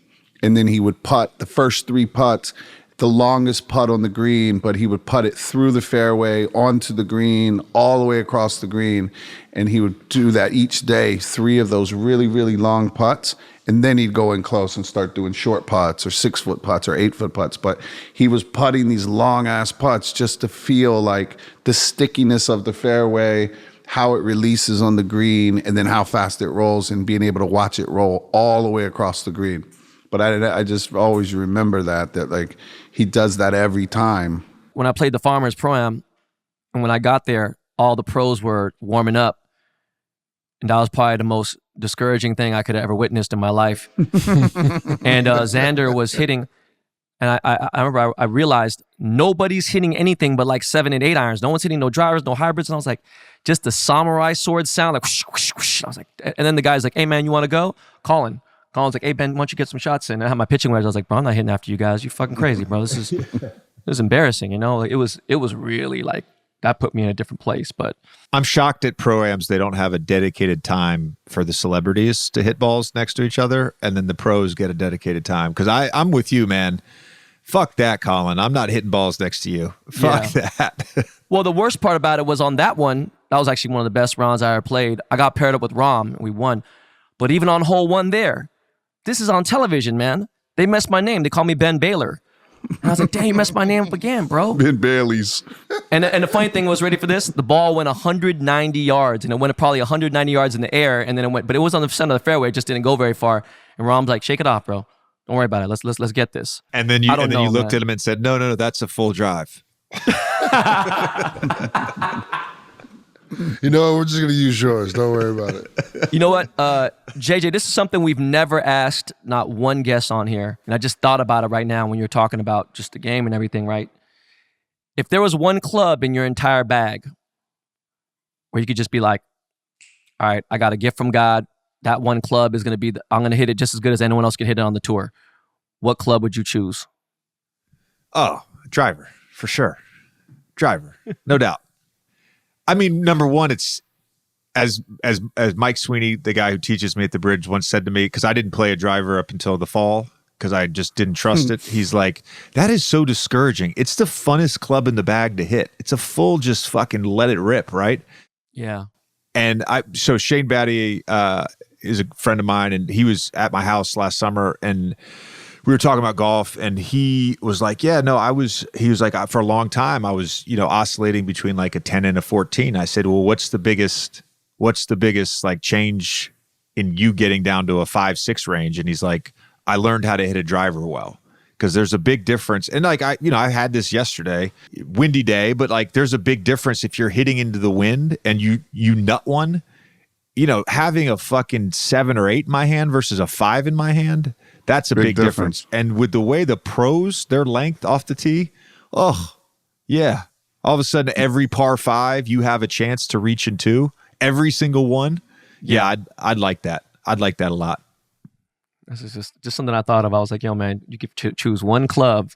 And then he would putt the first 3 putts, the longest putt on the green, but he would putt it through the fairway, onto the green, all the way across the green. And he would do that each day, 3 of those really, really long putts. And then he'd go in close and start doing short putts or 6-foot putts or 8-foot putts. But he was putting these long ass putts just to feel like the stickiness of the fairway, how it releases on the green, and then how fast it rolls, and being able to watch it roll all the way across the green. But I just always remember that like he does that every time. When I played the Farmers Pro-Am, and when I got there, all the pros were warming up. And that was probably the most discouraging thing I could have ever witnessed in my life. And Xander was hitting, and I remember I realized nobody's hitting anything but like 7 and 8 irons. No one's hitting no drivers, no hybrids. And I was like, just the samurai sword sound, like whoosh, whoosh, whoosh. I was like, and then the guy's like, hey man, you want to go? Colin's like, hey Ben, why don't you get some shots in? And I had my pitching wedge. I was like, bro, I'm not hitting after you guys. You're fucking crazy, bro. This is embarrassing, you know? Like, it was really like, that put me in a different place. But I'm shocked at pro-ams they don't have a dedicated time for the celebrities to hit balls next to each other, and then the pros get a dedicated time. Because I'm with you, man. Fuck that, Colin. I'm not hitting balls next to you. Fuck that. Well, the worst part about it was on that one, that was actually one of the best rounds I ever played. I got paired up with Rom, and we won. But even on hole 1 there, this is on television, man. They messed my name. They call me Ben Baylor. And I was like, damn, you messed my name up again, bro. Ben Bailey's. And the funny thing was, ready for this? The ball went 190 yards, and it went probably 190 yards in the air, and then it went, but it was on the center of the fairway. It just didn't go very far. And Rom's like, shake it off, bro. Don't worry about it. Let's get this. And then you looked at him and said, no, that's a full drive. You know what? We're just going to use yours. Don't worry about it. You know what, JJ, this is something we've never asked not one guest on here. And I just thought about it right now when you're talking about just the game and everything, right? If there was one club in your entire bag where you could just be like, all right, I got a gift from God. That one club is going to be, I'm going to hit it just as good as anyone else can hit it on the tour. What club would you choose? Oh, driver, for sure. Driver, no doubt. I mean, number one, it's as Mike Sweeney, the guy who teaches me at the bridge, once said to me, because I didn't play a driver up until the fall because I just didn't trust it. He's like, that is so discouraging. It's the funnest club in the bag to hit. It's a full just fucking let it rip, right? Yeah. And so Shane Batty is a friend of mine, and he was at my house last summer, and we were talking about golf, and he was like, he was like, for a long time, I was, oscillating between like a 10 and a 14. I said, well, what's the biggest like change in you getting down to a 5-6 range? And he's like, I learned how to hit a driver well, because there's a big difference. And like, I had this yesterday, windy day, but like there's a big difference if you're hitting into the wind and you nut one, having a fucking 7 or 8 in my hand versus a 5 in my hand. That's a big difference. And with the way the pros, their length off the tee, oh, yeah. All of a sudden, every par 5, you have a chance to reach in 2. Every single one. Yeah, I'd like that. I'd like that a lot. This is just something I thought of. I was like, yo, man, you could choose one club,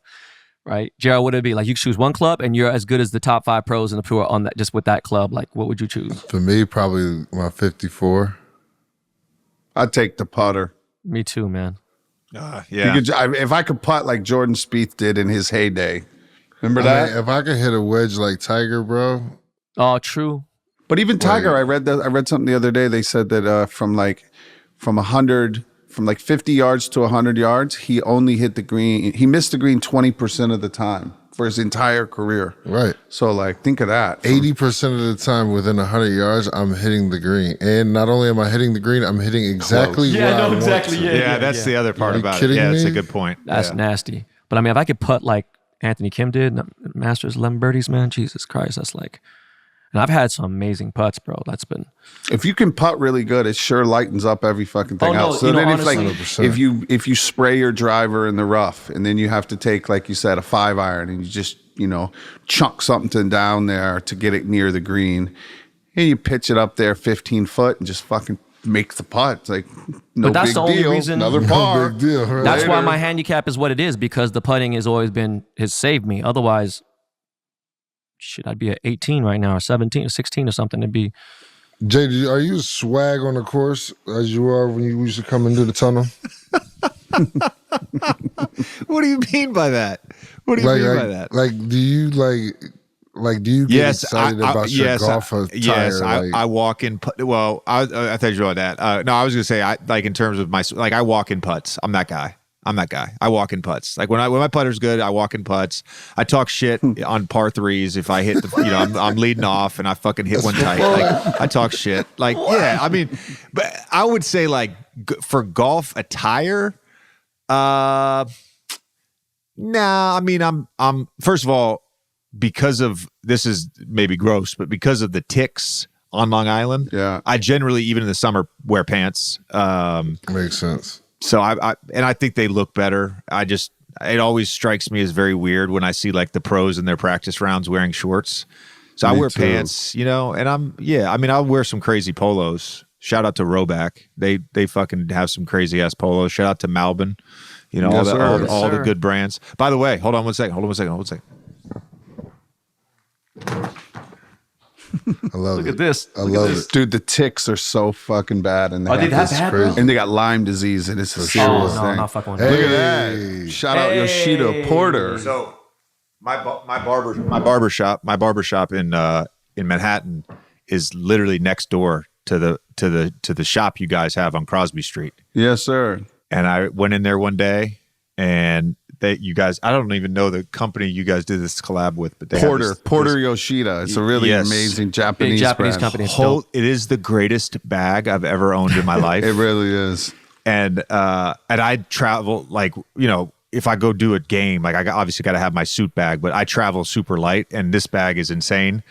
right? Gerald, what would it be? Like, you choose one club and you're as good as the top 5 pros in the tour on that, just with that club. Like, what would you choose? For me, probably my 54. I'd take the putter. Me too, man. Yeah. If I could putt like Jordan Spieth did in his heyday. Remember that? If I could hit a wedge like Tiger, bro. Oh, true. But even Tiger, I read something the other day. They said that from 50 yards to 100 yards, he only hit the green. He missed the green 20% of the time for his entire career. Right. So like, think of that. 80% of the time within 100 yards, I'm hitting the green. And not only am I hitting the green, I'm hitting exactly where I want to. Yeah, that's the other part about it. Yeah, that's a good point. That's nasty. But I mean, if I could putt like Anthony Kim did, Masters 11 birdies, man, Jesus Christ, that's like, and I've had some amazing putts, bro. That's been. If you can putt really good, it sure lightens up every fucking thing else. So then honestly, if you spray your driver in the rough and then you have to take, like you said, a 5 iron and you just, chunk something down there to get it near the green and you pitch it up there 15 foot and just fucking make the putt. It's like, no but that's big the only deal. reason. Another par. No big deal. Right? That's why my handicap is what it is, because the putting has saved me. Otherwise, shit, I'd be at 18 right now, or 17 or 16 or something. It'd be. JD, are you as swag on the course as you are when you used to come into the tunnel? What do you mean by that? What do you mean by that? Like, do you get excited about your golf attire? Yes, I walk in. Well, I thought you were about that. No, I was gonna say, in terms of I walk in putts. I'm that guy. I walk in putts. Like when my putter's good, I walk in putts. I talk shit on par 3s if I hit I'm leading off and I fucking hit one tight. Like I talk shit. Like yeah, I mean, but I would say like for golf attire, nah. I mean, I'm first of all, because of, this is maybe gross, but because of the ticks on Long Island, yeah, I generally, even in the summer, wear pants. Makes sense. So I think they look better. It always strikes me as very weird when I see like the pros in their practice rounds wearing shorts. So I wear pants, and I'll wear some crazy polos. Shout out to Roback. They fucking have some crazy ass polos. Shout out to Malbon. All the good brands. By the way, hold on one second. I love it. Look at this. I love it. Dude, the ticks are so fucking bad. And they that bad, bro? And they got Lyme disease, and it's a serious thing. No, not fucking with Look that. at that. Shout out Yoshida Porter. So my barber shop in Manhattan is literally next door to the shop you guys have on Crosby Street. Yes, sir. And I went in there one day, and you guys, I don't even know the company you guys did this collab with, but they Porter Yoshida. It's a really amazing Japanese company. It is the greatest bag I've ever owned in my life. It really is. And I travel, like, you know, if I go do a game, like, I obviously got to have my suit bag, but I travel super light, and this bag is insane.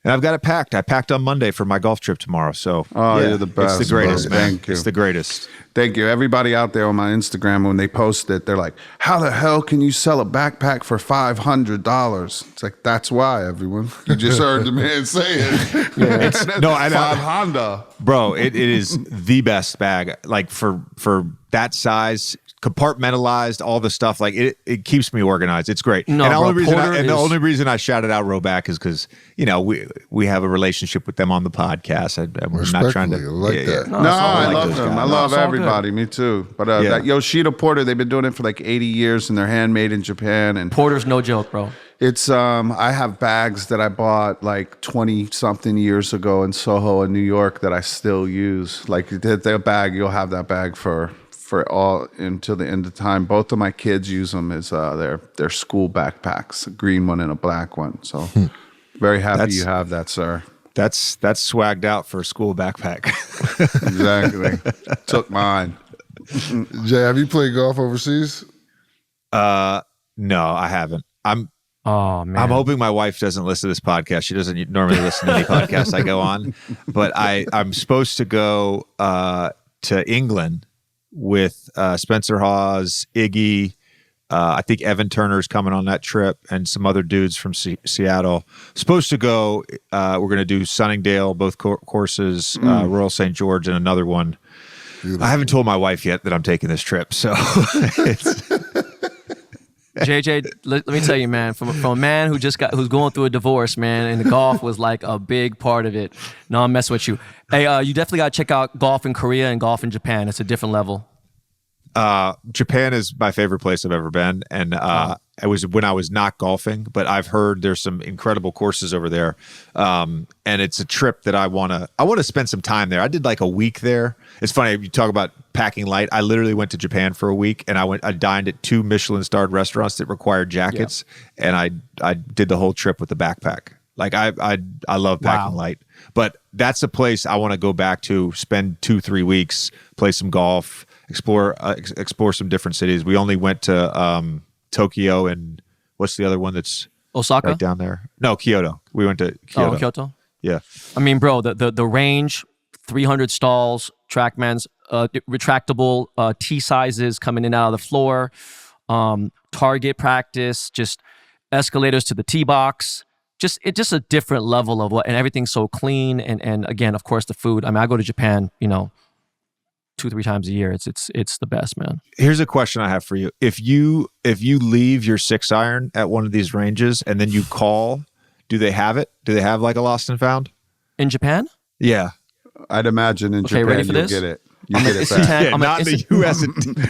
And I've got it packed. I packed on Monday for my golf trip tomorrow. So, you're the best. It's the greatest, bro. man. Thank you. It's the greatest. Thank you. Everybody out there on my Instagram, when they post it, they're like, how the hell can you sell a backpack for $500? It's like, that's why, everyone. You just heard the man say it. I know. Five Honda. Bro, it is the best bag. Like, for that size, compartmentalized, all the stuff. Like, it keeps me organized. It's great. No, and bro, the only reason I shouted out Roback is because, you know, we have a relationship with them on the podcast. I'm not trying to like that. No, I love those them. guys. I love it's all everybody. Me too. But that Yoshida Porter, they've been doing it for like 80 years, and they're handmade in Japan. And Porter's no joke, bro. it's I have bags that I bought like 20 something years ago in Soho in New York that I still use. Like their bag, you'll have that bag for all until the end of time. Both of my kids use them as their school backpacks, a green one and a black one. So very happy you have that, sir. That's swagged out for a school backpack. Exactly. Took mine. Jay, have you played golf overseas? No, I haven't. Oh man, I'm hoping my wife doesn't listen to this podcast. She doesn't normally listen to any podcasts I go on, but I'm supposed to go to England with Spencer Hawes, Iggy. I think Evan Turner's coming on that trip, and some other dudes from Seattle. Supposed to go. We're going to do Sunningdale, both courses, Royal St. George, and another one. Beautiful. I haven't told my wife yet that I'm taking this trip, so it's. JJ, let me tell you, man, from a man who's going through a divorce, man, and the golf was like a big part of it. No, I'm messing with you. Hey, you definitely got to check out golf in Korea and golf in Japan. It's a different level. Japan is my favorite place I've ever been, and it was when I was not golfing, but I've heard there's some incredible courses over there, and it's a trip that I want to spend some time there. I did like a week there. It's funny, you talk about packing light. I literally went to Japan for a week, and I dined at 2 Michelin-starred restaurants that required jackets, and I did the whole trip with the backpack. Like I love packing light, but that's a place I want to go back to, spend 2-3 weeks, play some golf, explore some different cities. We only went to Tokyo, and what's the other one that's Osaka? right down there? No, Kyoto. We went to Kyoto. Oh, Kyoto? Yeah. I mean, bro, the range, 300 stalls, TrackMans, retractable tee sizes coming in and out of the floor, target practice, just escalators to the tee box. It's just a different level of and everything's so clean. And again, of course, the food. I mean, I go to Japan, 2-3 times a year. It's the best, man. Here's a question I have for you. If you leave your 6-iron at one of these ranges and then you call, do they have it? Do they have like a lost and found? In Japan? Yeah. I'd imagine in Japan ready for you'll this? get it. You get it back. Yeah, not in the U.S.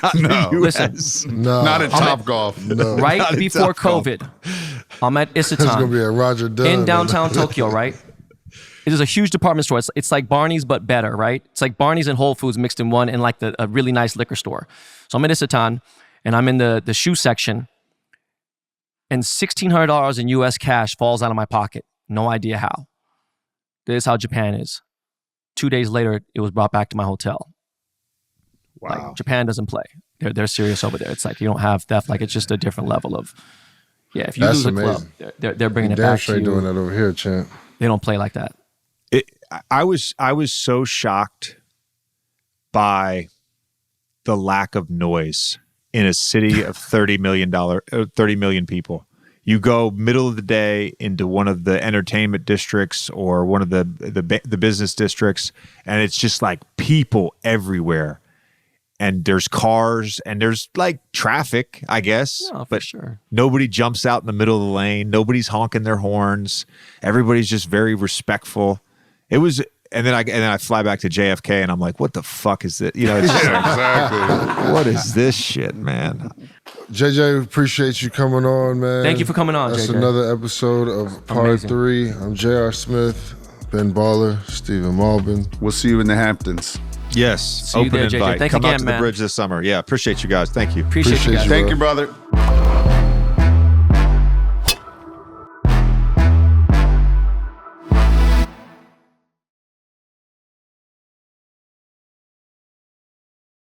Not in the U.S. Listen, No. Not at Topgolf. No. right Not before Top Golf. COVID, I'm at It's going to Isetan be a Roger Dunn. in downtown Tokyo, right? It is a huge department store. It's like Barney's, but better, right? It's like Barney's and Whole Foods mixed in one, and like a really nice liquor store. So I'm at Isetan, and I'm in the shoe section, and $1,600 in U.S. cash falls out of my pocket. No idea how. This is how Japan is. 2 days later, it was brought back to my hotel. Wow. Like, Japan doesn't play. They're serious over there. It's like you don't have theft. Like, it's just a different level of, if you That's lose a amazing. club, they're bringing it Damn back to straight you. doing that over here, champ. They don't play like that. I was so shocked by the lack of noise in a city of 30 million people. You go middle of the day into one of the entertainment districts or one of the business districts, and it's just like people everywhere. And there's cars and there's like traffic, I guess. No, for but sure. nobody jumps out in the middle of the lane. Nobody's honking their horns. Everybody's just very respectful. It was, and then I fly back to JFK and I'm like, what the fuck is this? It's just like, Exactly. what is this shit, man? JJ, appreciate you coming on, man. Thank you for coming on, That's JJ. another episode of Part Amazing. 3. I'm JR Smith, Ben Baller, Stephen Malbon. We'll see you in the Hamptons. Yes. See you Open there, JJ. invite. Thanks Come out again, to man. the bridge this summer. Yeah. Appreciate you guys. Thank you. Appreciate you guys. Thank you, brother.